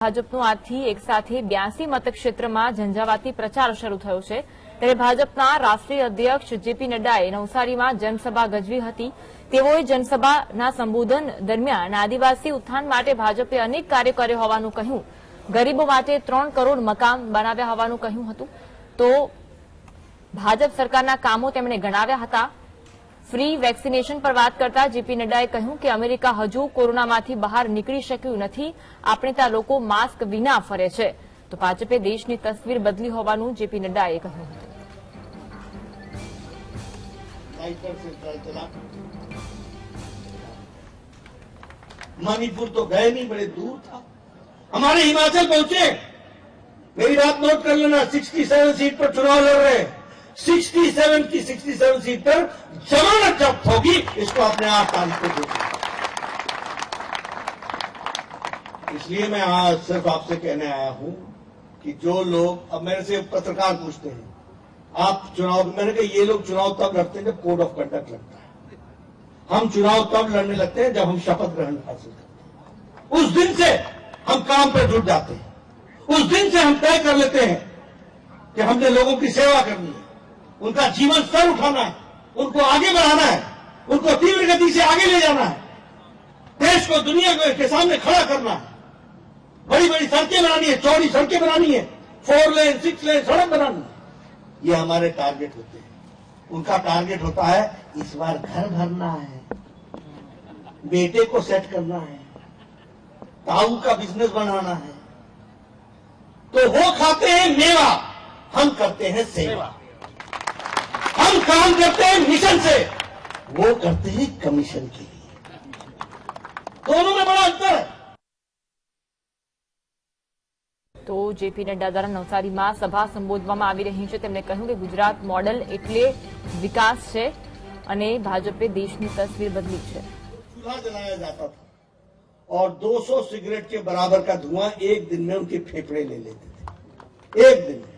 ભાજપનો આજથી એક સાથે 82 મતક્ષેત્રમાં ઝંઝાવાતી પ્રચાર શરૂ થયો છે ત્યારે ભાજપના રાષ્ટ્રીય અધ્યક્ષ જેપી નડ્ડાએ નવસારીમાં જનસભા ગજવી હતી। તેઓએ જનસભાના સંબોધન દરમિયાન આદિવાસી ઉત્થાન માટે ભાજપે અનેક કાર્ય કર્યા હોવાનું કહ્યું। ગરીબો માટે 3 કરોડ મકાન બનાવ્યા હોવાનું કહ્યું હતું। તો ભાજપ સરકારના કામો તેમણે ગણાવ્યા હતા। फ्री वेक्सिनेशन पर बात करता जेपी नड्डाए કહ્યું કે અમેરિકા હજુ કોરોનામાંથી બહાર નીકળી શક્યું નથી। આપણે ત્યાં લોકો માસ્ક વિના ફરે છે। તો ભાજપે દેશની તસવીર બદલી હોવાનું જેપી નડ્ડાએ કહ્યું હતું। मणिपुर तो गए नहीं, बड़े दूर था। हमारे हिमाचल पहुंचे। मेरी बात नोट कर लेना, 67 सीट पर चुनाव लड़ रहे हैं। 67 की 67 सीट पर जमानत जब्त होगी, इसको अपने 8 तारीख को देखिए। इसलिए मैं आज सिर्फ आपसे कहने आया हूं कि जो लोग, अब मेरे से पत्रकार पूछते हैं आप चुनाव, मैंने कहा ये लोग चुनाव तब लड़ते हैं जब कोड ऑफ कंडक्ट लगता है। हम चुनाव तब लड़ने लगते हैं जब हम शपथ ग्रहण हासिल करते हैं। उस दिन से हम काम पर जुट जाते हैं। उस दिन से हम तय कर लेते हैं कि हमने लोगों की सेवा करनी है, उनका जीवन स्तर उठाना है, उनको आगे बढ़ाना है, उनको तीव्र गति से आगे ले जाना है, देश को दुनिया के सामने खड़ा करना है, बड़ी बड़ी सड़कें बनानी है, चौड़ी सड़कें बनानी है, 4 लेन 6 लेन सड़क बनानी है। ये हमारे टारगेट होते हैं। उनका टारगेट होता है इस बार घर भरना है, बेटे को सेट करना है, ताऊ का बिजनेस बनाना है। तो वो खाते हैं मेवा, हम करते हैं सेवा। हम काम करते हैं मिशन से, वो करते हैं कमीशन के लिए। दोनों में बड़ा अंतर है। તો જેપી નડ્ડા દ્વારા નવસારીમાં સભા સંબોધવામાં આવી રહી છે। તેમણે કહ્યું કે ગુજરાત મોડલ એટલે વિકાસ છે અને ભાજપે દેશની તસવીર બદલી છે। चूल्हा जलाया जाता था और 200 सिगरेट के बराबर का धुआं एक दिन में उनके फेफड़े ले लेते थे, एक दिन में।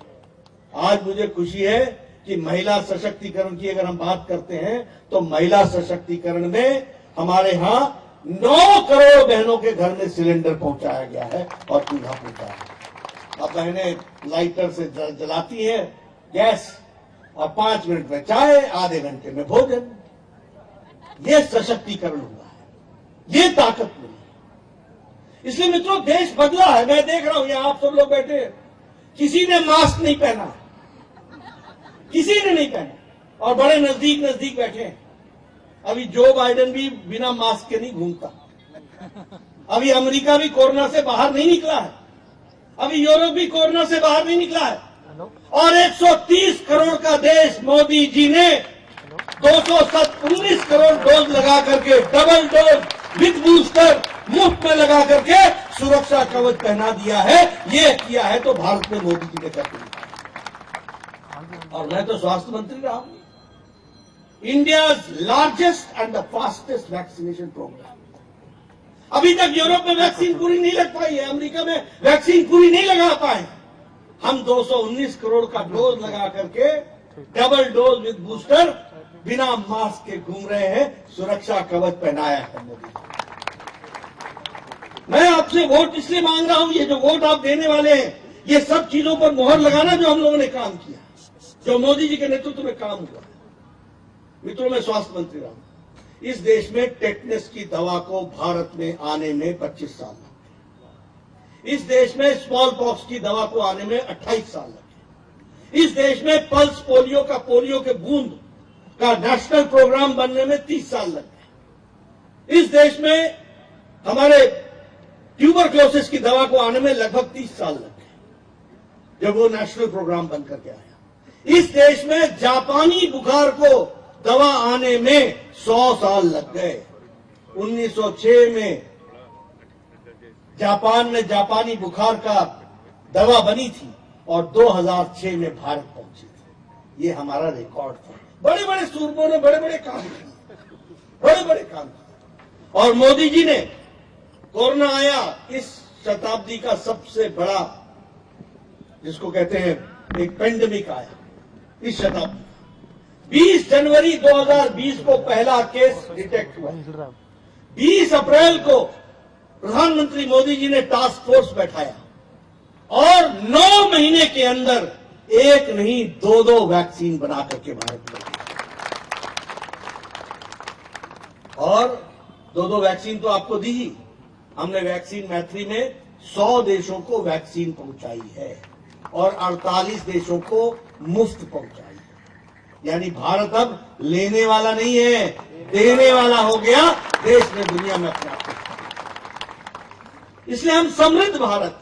आज मुझे खुशी है कि महिला सशक्तिकरण की अगर हम बात करते हैं तो महिला सशक्तिकरण में हमारे यहाँ 9 करोड़ बहनों के घर में सिलेंडर पहुंचाया गया है और चूल्हा पहुंचाया है। अब बहनें लाइटर से जलाती हैं गैस और 5 मिनट में चाय, आधे घंटे में भोजन। ये सशक्तिकरण हुआ है, ये ताकत मिली। इसलिए मित्रों देश बदला है। मैं देख रहा हूं यहां आप सब लोग बैठे, किसी ने मास्क नहीं पहना, किसी ने नहीं पहना, और बड़े नजदीक नजदीक बैठे हैं। अभी जो बाइडेन भी बिना मास्क के नहीं घूमता। अभी अमेरिका भी कोरोना से बाहर नहीं निकला है। अभी यूरोप भी कोरोना से बाहर नहीं निकला है। और 130 करोड़ का देश मोदी जी ने 219 करोड़ डोज लगा करके, डबल डोज विथ बूस्टर मुफ्त में लगा करके सुरक्षा कवच पहना दिया है। ये किया है तो भारत में मोदी जी ने कर दिया। और मैं तो स्वास्थ्य मंत्री रहा हूं। India largest and the fastest vaccination programme. अभी तक यूरोप में वैक्सीन पूरी नहीं लग पाई है, अमेरिका में वैक्सीन पूरी नहीं लगा पाए। हम 219 करोड़ का डोज लगा करके डबल डोज विद बूस्टर बिना मास्क के घूम रहे हैं। सुरक्षा कवच पहनाया है मोदी। मैं आपसे वोट इसलिए मांग रहा हूं, ये जो वोट आप देने वाले हैं, ये सब चीजों पर मोहर लगाना जो हम लोगों ने काम किया, जो मोदी जी के नेतृत्व में काम हुआ। मित्रों मैं स्वास्थ्य मंत्री रहा हूं। इस देश में टेटनस की दवा को भारत में आने में 25 साल लगे। इस देश में स्मॉल पॉक्स की दवा को आने में 28 साल लगे। इस देश में पल्स पोलियो के बूंद का नेशनल प्रोग्राम बनने में 30 साल लग गए। इस देश में हमारे ट्यूबरक्लोसिस की दवा को आने में लगभग 30 साल लग गए, जब वो नेशनल प्रोग्राम बन करके आया। इस देश में जापानी बुखार को दवा आने में 100 साल लग गए। 1906 में जापान में जापानी बुखार का दवा बनी थी और 2006 में भारत पहुंची थी। ये हमारा रिकॉर्ड था। बड़े बड़े सूरबों ने बड़े बड़े काम किए, बड़े बड़े काम किए। और मोदी जी ने, कोरोना आया इस शताब्दी का सबसे बड़ा, जिसको कहते हैं एक पेंडेमिक आया इस शताब्दी। 20 जनवरी 2020 को पहला केस डिटेक्ट हुआ। 20 अप्रैल को प्रधानमंत्री मोदी जी ने टास्क फोर्स बैठाया और 9 महीने के अंदर एक नहीं 2-2 वैक्सीन बना करके भारत में दी। और 2-2 वैक्सीन तो आपको दी ही। हमने वैक्सीन मैत्री में 100 देशों को वैक्सीन पहुंचाई है और 48 देशों को मुफ्त पहुंचाई है। यानी भारत अब लेने वाला नहीं है, देने वाला हो गया। देश ने दुनिया में अपने आप को। इसलिए हम समृद्ध भारत,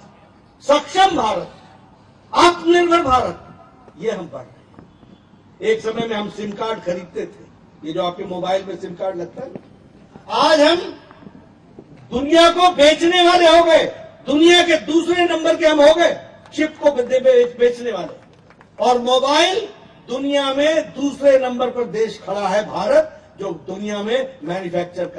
सक्षम भारत, आत्मनिर्भर भारत, ये हम बन रहे हैं। एक समय में हम सिम कार्ड खरीदते थे, ये जो आपके मोबाइल में सिम कार्ड लगता है, आज हम दुनिया को बेचने वाले हो गए। दुनिया के दूसरे नंबर के हम हो गए चिप को बेचने वाले। और मोबाइल दुनिया में दूसरे नंबर पर देश खड़ा है भारत, जो दुनिया में मैन्युफैक्चर कर